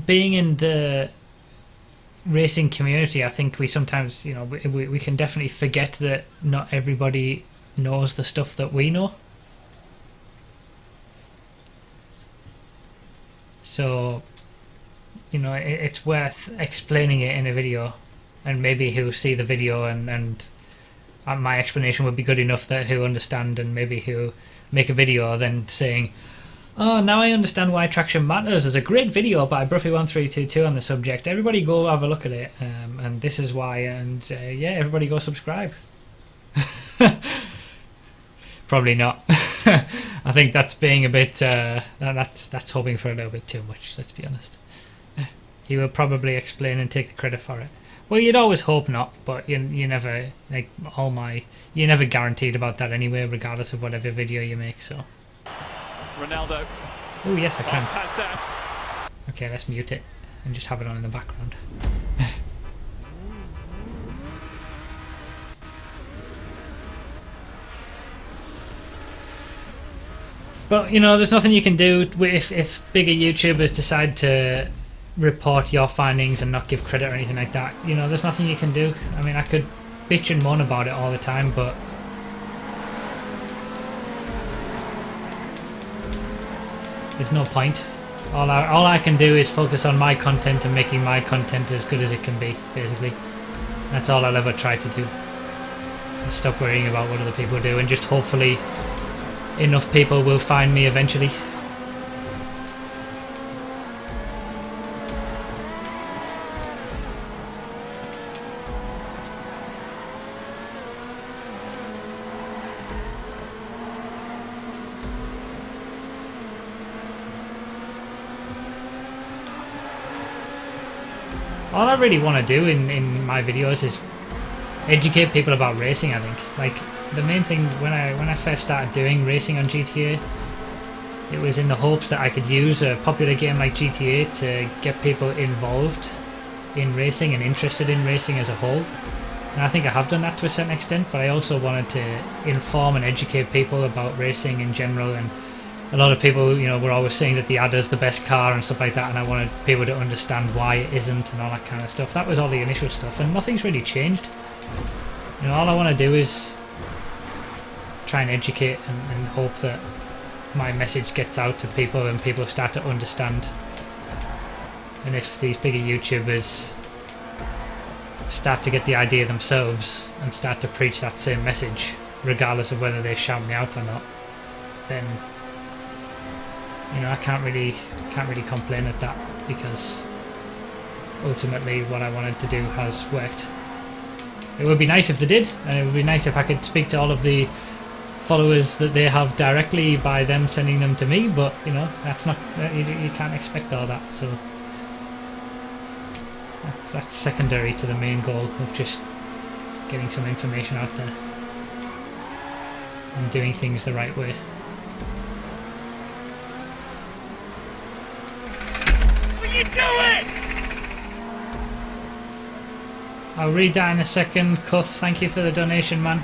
being in the racing community, I think we sometimes, you know, we can definitely forget that not everybody knows the stuff that we know. So, you know, it's worth explaining it in a video, and maybe he'll see the video and my explanation would be good enough that he'll understand, and maybe he'll make a video then saying, oh, now I understand why traction matters. There's a great video by Broughy1322 on the subject. Everybody go have a look at it, and this is why, and yeah, everybody go subscribe. Probably not. I think that's being a bit, that's hoping for a little bit too much, let's be honest. He will probably explain and take the credit for it. Well, you'd always hope not, but you never, like, you're never guaranteed about that anyway, regardless of whatever video you make, so. Ronaldo. Oh, yes, I can. Okay, let's mute it and just have it on in the background. But, you know, there's nothing you can do if bigger YouTubers decide to report your findings and not give credit or anything like that. You know, there's nothing you can do. I mean, I could bitch and moan about it all the time, but there's no point. All I can do is focus on my content and making my content as good as it can be, basically. That's all I'll ever try to do. I'll stop worrying about what other people do, and just hopefully enough people will find me eventually. All I really want to do in my videos is educate people about racing, I think. Like, the main thing when I first started doing racing on GTA, it was in the hopes that I could use a popular game like GTA to get people involved in racing and interested in racing as a whole. And I think I have done that to a certain extent, but I also wanted to inform and educate people about racing in general. And a lot of people, you know, were always saying that the Adda's the best car and stuff like that, and I wanted people to understand why it isn't and all that kind of stuff. That was all the initial stuff, and nothing's really changed. You know, all I want to do is try and educate and hope that my message gets out to people and people start to understand. And if these bigger YouTubers start to get the idea themselves and start to preach that same message, regardless of whether they shout me out or not, then, you know, I can't really complain at that, because ultimately what I wanted to do has worked. It would be nice if they did, and it would be nice if I could speak to all of the followers that they have directly by them sending them to me, but, you know, that's not, you can't expect all that, so that's secondary to the main goal of just getting some information out there and doing things the right way. You do it! I'll read that in a second. Cuff, thank you for the donation, man.